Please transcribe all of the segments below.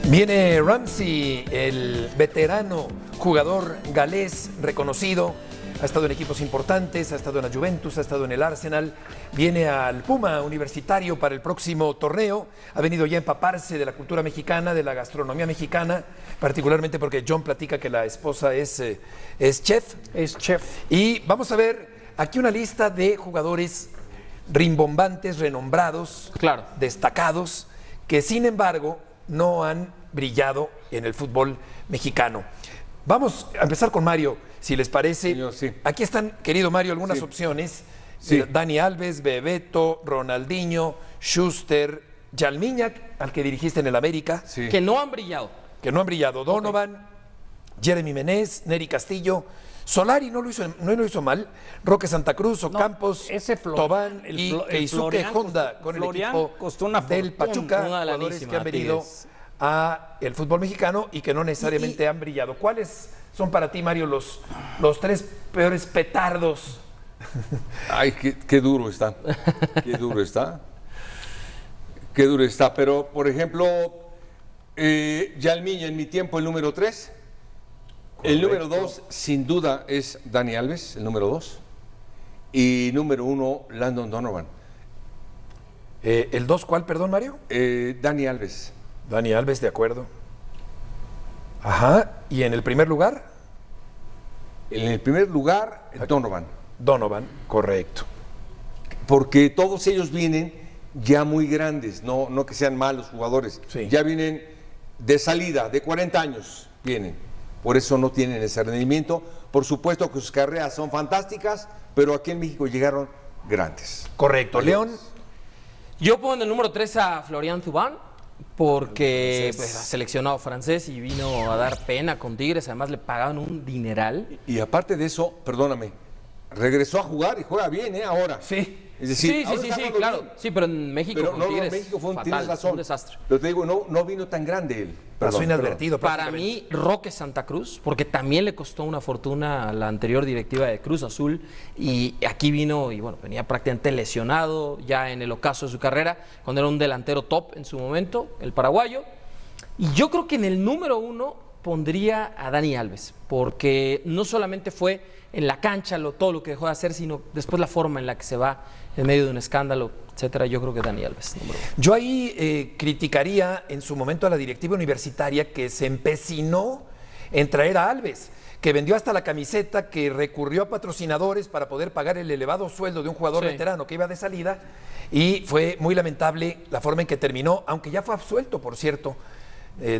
Viene Ramsey, el veterano jugador galés reconocido. Ha estado en equipos importantes, ha estado en la Juventus, ha estado en el Arsenal. Viene al Puma Universitario para el próximo torneo. Ha venido ya a empaparse de la cultura mexicana, de la gastronomía mexicana, particularmente porque John platica que la esposa es chef. Es chef. Y vamos a ver aquí una lista de jugadores rimbombantes, renombrados, claro, destacados, que sin embargo no han brillado en el fútbol mexicano. Vamos a empezar con Mario, si les parece. Señor, sí. Aquí están, querido Mario, algunas opciones. Sí. Dani Alves, Bebeto, Ronaldinho, Schuster, Jalmiñac, al que dirigiste en el América, Sí. que no han brillado. que no han brillado. Donovan, Jeremy Menez, Nery Castillo. Solari no lo hizo mal. Roque Santa Cruz, Ocampos, ese Florian, Tobán el y Flo- el Keisuke Florian Honda costó- con el Florian equipo costó una del fortuna, Pachuca, una jugadores lanísima, que han venido Tigres. a el fútbol mexicano y que no necesariamente han brillado. ¿Cuáles son para ti, Mario, los tres peores petardos? Ay, qué duro está. Qué duro está. Qué duro está. Pero, por ejemplo, Jalmiña en mi tiempo el número 3. El número 2, sin duda, es Dani Alves, el número 2. Y número 1, Landon Donovan. ¿El 2 cuál, perdón, Mario? Dani Alves. Dani Alves, de acuerdo. Ajá. ¿Y en el primer lugar? En el primer lugar, Donovan. Donovan, correcto. Porque todos ellos vienen ya muy grandes, no que sean malos jugadores. Sí. Ya vienen de salida, de 40 años vienen. Por eso no tienen ese rendimiento. Por supuesto que sus carreras son fantásticas, pero aquí en México llegaron grandes. Correcto. León, Yo pongo en el número 3 a Florian Thauvin, porque pues, seleccionado francés y vino a dar pena con Tigres. Además le pagaban un dineral. Y aparte de eso, perdóname, regresó a jugar y juega bien, ahora. sí. Es decir, Sí, ahora está jugando claro. bien. Sí, pero en México Pero con no, Tigres, México fatal, tienes razón. un desastre. Pero te digo, no vino tan grande él. Pasó Perdón, inadvertido. Para prácticamente. mí, Roque Santa Cruz, porque también le costó una fortuna a la anterior directiva de Cruz Azul, y aquí vino, y bueno, venía prácticamente lesionado ya en el ocaso de su carrera, cuando era un delantero top en su momento, el paraguayo. Y yo creo que en el número 1 pondría a Dani Alves, porque no solamente fue en la cancha todo lo que dejó de hacer, sino después la forma en la que se va en medio de un escándalo, etcétera. Yo creo que Dani Alves, número 1. Yo ahí criticaría en su momento a la directiva universitaria que se empecinó en traer a Alves, que vendió hasta la camiseta, que recurrió a patrocinadores para poder pagar el elevado sueldo de un jugador Sí. veterano que iba de salida, y fue muy lamentable la forma en que terminó, aunque ya fue absuelto, por cierto,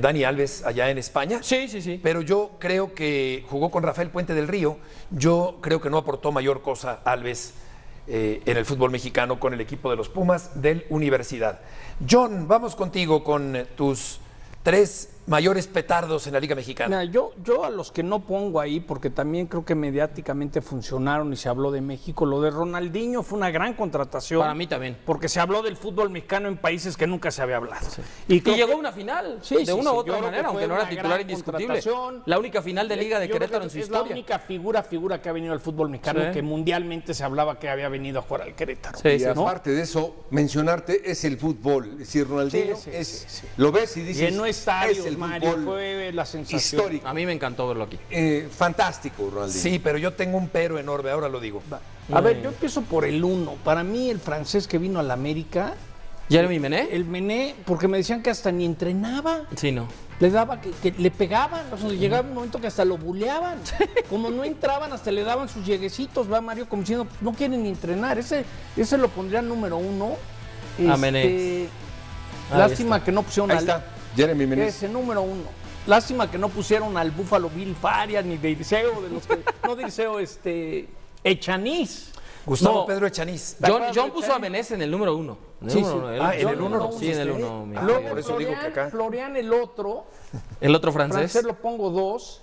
Dani Alves allá en España. Sí. Pero yo creo que jugó con Rafael Puente del Río. Yo creo que no aportó mayor cosa Alves en el fútbol mexicano con el equipo de los Pumas del Universidad. John, vamos contigo con tus tres mayores petardos en la Liga Mexicana. Mira, yo a los que no pongo ahí, porque también creo que mediáticamente funcionaron y se habló de México, lo de Ronaldinho fue una gran contratación. Para mí también. Porque se habló del fútbol mexicano en países que nunca se había hablado. Y creo llegó que- a una final, Sí, de una u otra yo creo que manera, fue aunque no era una titular gran indiscutible. contratación. La única final de Liga de Yo creo Querétaro que en su es historia. la única figura que ha venido al fútbol mexicano Sí. que mundialmente se hablaba que había venido a jugar al Querétaro. Sí, Y sí, ¿no? aparte de eso, mencionarte es el fútbol. Es decir, Ronaldinho Sí, sí. lo ves y dices, Llenó estadios, es el Mario, fútbol fue la sensación. histórico. A mí me encantó verlo aquí. Fantástico, Ronaldinho. Sí, pero yo tengo un pero enorme, ahora lo digo. A ver, yo empiezo por el 1. Para mí, el francés que vino a la América, ¿Jeremy Mené? el Mené, porque me decían que hasta ni entrenaba. Sí, no. Le daba que le pegaban, o sea, llegaba un momento que hasta lo buleaban. Como no entraban, hasta le daban sus lleguecitos, va Mario, como diciendo, pues, no quieren ni entrenar. Ese lo pondría número 1. A Mené. Ahí Lástima que no pusieron Ahí está, Jeremy Menez. ese número 1. Lástima que no pusieron al Búfalo Bill Farias ni de Dirceo, de los que, no Dirceo, Echaniz. Gustavo No. Pedro Echaniz. John puso a Menés en el número 1. Sí, sí. Ah, en el uno lo Sí, en el pusiste. 1. Ah, Luego por eso digo que acá. Florian el otro, El otro francés. francés lo pongo 2.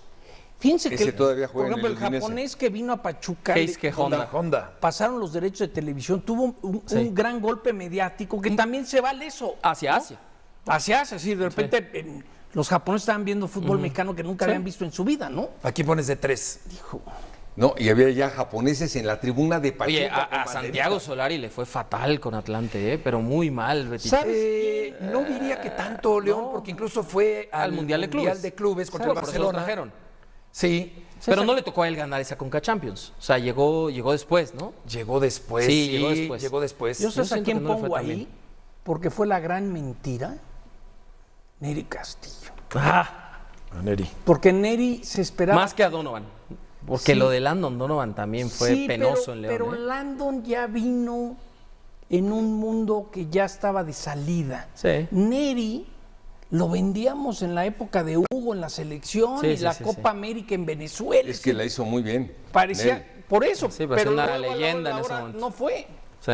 Fíjense Ese que, todavía por juega en ejemplo, el el Udinese. japonés que vino a Pachuca, Keisuke Honda. Honda. pasaron los derechos de televisión, tuvo un gran golpe mediático que también se vale eso. Hacia Asia. Hacia Asia, sí, de repente los japoneses estaban viendo fútbol mexicano que nunca habían visto en su vida, ¿no? Aquí pones de 3. Dijo, No, y había ya japoneses en la tribuna de Pachuca. Oye, con a banderita. Santiago Solari le fue fatal con Atlante, pero muy mal, Betty. No diría que tanto, León, porque incluso fue al Mundial de Clubes. contra el Por eso lo Barcelona. trajeron. Sí, Pero no le tocó a él ganar esa Conca Champions. O sea, llegó después, ¿no? llegó después. Sí, llegó después. Llegó después. Yo sé a siento quién que no le fue pongo tan ahí, bien. porque fue la gran mentira, Neri Castillo. Ah, A Neri. Porque Neri se esperaba... más que a Donovan. Porque Sí. lo de Landon Donovan también fue Sí, penoso en León. pero ¿eh? Landon ya vino en un mundo que ya estaba de salida. Sí. Neri lo vendíamos en la época de Hugo en la selección Sí, y sí, la sí, Copa América en Venezuela. Es que la hizo muy bien. Parecía, Nel. por eso, Sí, parecía una luego, a la leyenda en hora ese momento. no fue. Sí.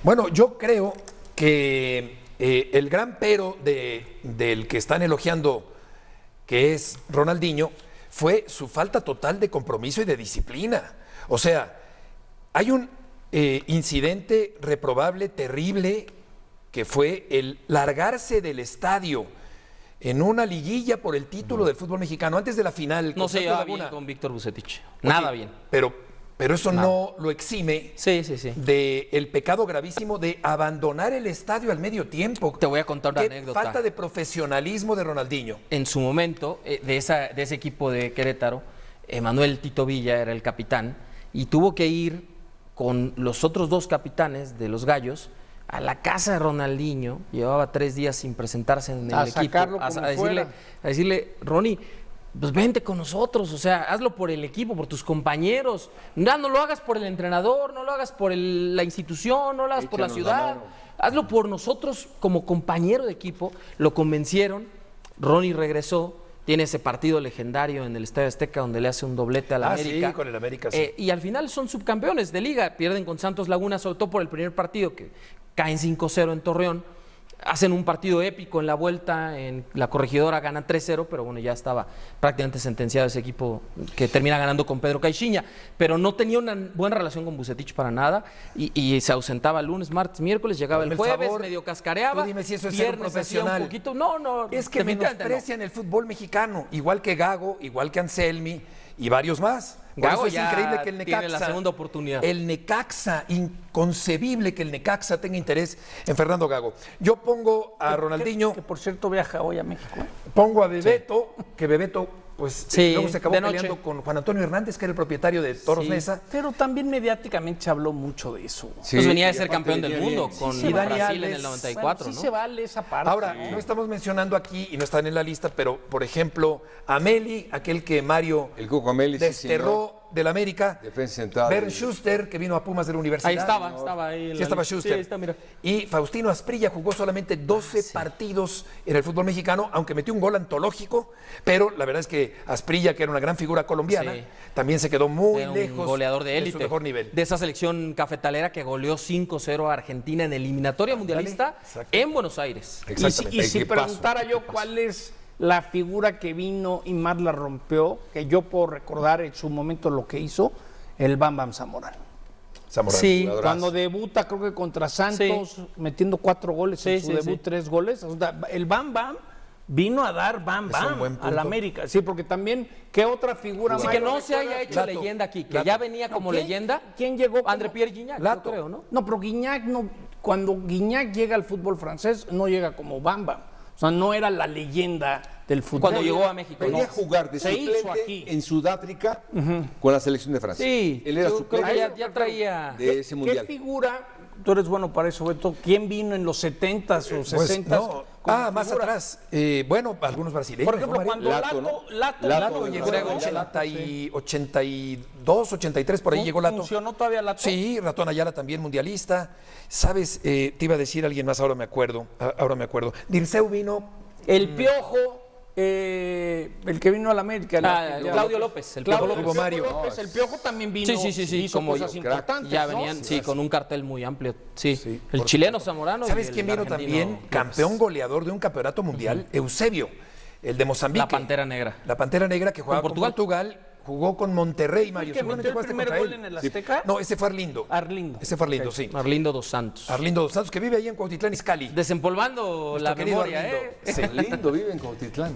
Bueno, yo creo que el gran pero del que están elogiando, que es Ronaldinho, fue su falta total de compromiso y de disciplina. O sea, hay un incidente reprobable, terrible, que fue el largarse del estadio en una liguilla por el título del fútbol mexicano, antes de la final. No con se Santos llevaba Laguna. bien con Víctor Vucetich. Oye, Nada bien. Pero eso no lo exime Sí, sí, sí. del pecado gravísimo de abandonar el estadio al medio tiempo. Te voy a contar una Qué anécdota. falta de profesionalismo de Ronaldinho. En su momento, de ese equipo de Querétaro, Manuel Tito Villa era el capitán y tuvo que ir con los otros dos capitanes de los Gallos a la casa de Ronaldinho. Llevaba 3 días sin presentarse en A el equipo. sacarlo como fuera. A decirle, Ronnie, pues vente con nosotros, o sea, hazlo por el equipo, por tus compañeros. No lo hagas por el entrenador, no lo hagas por la institución, no lo hagas por la Échanos la ciudad. mano. Hazlo por nosotros como compañero de equipo. Lo convencieron, Ronnie regresó, tiene ese partido legendario en el Estadio Azteca donde le hace un doblete a la América. Sí, con el América, sí. Y al final son subcampeones de liga, pierden con Santos Laguna, sobre todo por el primer partido, que caen 5-0 en Torreón. Hacen un partido épico en la vuelta, en la Corregidora ganan 3-0, pero bueno, ya estaba prácticamente sentenciado ese equipo que termina ganando con Pedro Caixinha, pero no tenía una buena relación con Vucetich para nada y se ausentaba lunes, martes, miércoles, llegaba Hazme el el jueves, favor, medio cascareaba, tú dime si eso es ser un viernes hacía un profesional. poquito, no, Es que definitivamente no. menosprecian el fútbol mexicano, igual que Gago, igual que Anselmi y varios más. Por Gago eso es ya increíble que el tiene Necaxa, la segunda oportunidad. El Necaxa, inconcebible que el Necaxa tenga interés en Fernando Gago. Yo pongo a Ronaldinho, Que por cierto viaja hoy a México. pongo a Bebeto, que Bebeto, pues Sí, luego se acabó de noche. peleando con Juan Antonio Hernández, que era el propietario de Toros Sí. Neza. Pero también mediáticamente se habló mucho de eso. Sí, Pues venía de y ser aparte campeón del venía mundo bien. con sí, Dani Brasil en Alves. el 94, Bueno, sí ¿no? se vale esa parte. Ahora, no estamos mencionando aquí, y no están en la lista, pero por ejemplo, Ameli, aquel que Mario El Coco Ameli, sí, desterró del América. Defensa central. Bernd Schuster, que vino a Pumas de la Universidad. Ahí estaba ahí. en Sí la estaba lista. Schuster. Sí, ahí está, mira. Y Faustino Asprilla jugó solamente 12 partidos en el fútbol mexicano, aunque metió un gol antológico, pero la verdad es que Asprilla, que era una gran figura colombiana, Sí. también se quedó muy Era un lejos goleador de su élite. mejor nivel. De esa selección cafetalera que goleó 5-0 a Argentina en eliminatoria mundialista exacto. en Buenos Aires. Exactamente. Y si Equipazo, preguntara yo cuál es la figura que vino y más la rompió, que yo puedo recordar en su momento lo que hizo, el Bam Bam Zamorano. Zamorano. Sí, jugadorazo. Cuando debuta, creo que contra Santos, metiendo 4 goles en Sí, su sí, debut, sí. 3 goles. O sea, el Bam Bam vino a dar Bam Es un Bam buen a punto. la América. Sí, porque también, ¿qué otra figura Así más? que no se haya hecho Lato, leyenda aquí, que Lato. ya venía como ¿Quién- leyenda. ¿Quién llegó? como- André Pierre Gignac, Lato. yo creo, ¿no? No, pero Guignac no. Cuando Guignac llega al fútbol francés, no llega como Bam Bam. O sea, no era la leyenda del fútbol. Cuando llegó a México. Venía a no. jugar de Se hizo suplente aquí. en Sudáfrica con la selección de Francia. Sí, Él era yo creo que suplente ya traía. de ese ¿Qué mundial. figura? Tú eres bueno para eso, Beto. ¿Quién vino en los 70s o 60s? Pues, no. como Más figura? atrás. Bueno, algunos brasileños. Por ejemplo, ¿no, Mario? cuando Lato, Lato, ¿no? Lato, Lato Lato de llegó Llegó Brasil, en ¿no? 82, 83, por ahí llegó Lato. ¿Funcionó todavía Lato? Sí, Ratón Ayala también mundialista. ¿Sabes? Te iba a decir alguien más, ahora me acuerdo. Dirceu vino. El Piojo, el que vino a la América. Claudio López, el Claudio Piojo Hugo Mario. López, el Piojo también vino. Sí, hizo como cosas yo, crack. importantes. Ya ¿no? venían, sí, con un cartel muy amplio. Sí, el por chileno Zamorano. y ¿Sabes el quién vino argentino también? López. Campeón goleador de un campeonato mundial, Eusebio, el de Mozambique. La Pantera Negra. La Pantera Negra que jugaba con Portugal, jugó con Monterrey, Mario. ¿El que metió el jugaste primer contra gol él. en el Azteca? No, ese fue Arlindo. Arlindo. Ese fue Arlindo, sí. Arlindo dos Santos. Arlindo dos Santos, que vive ahí en Cuautitlán Izcalli. Desempolvando Nuestro la querido memoria, Arlindo. ¿eh? Sí. Lindo vive en Cautitlán.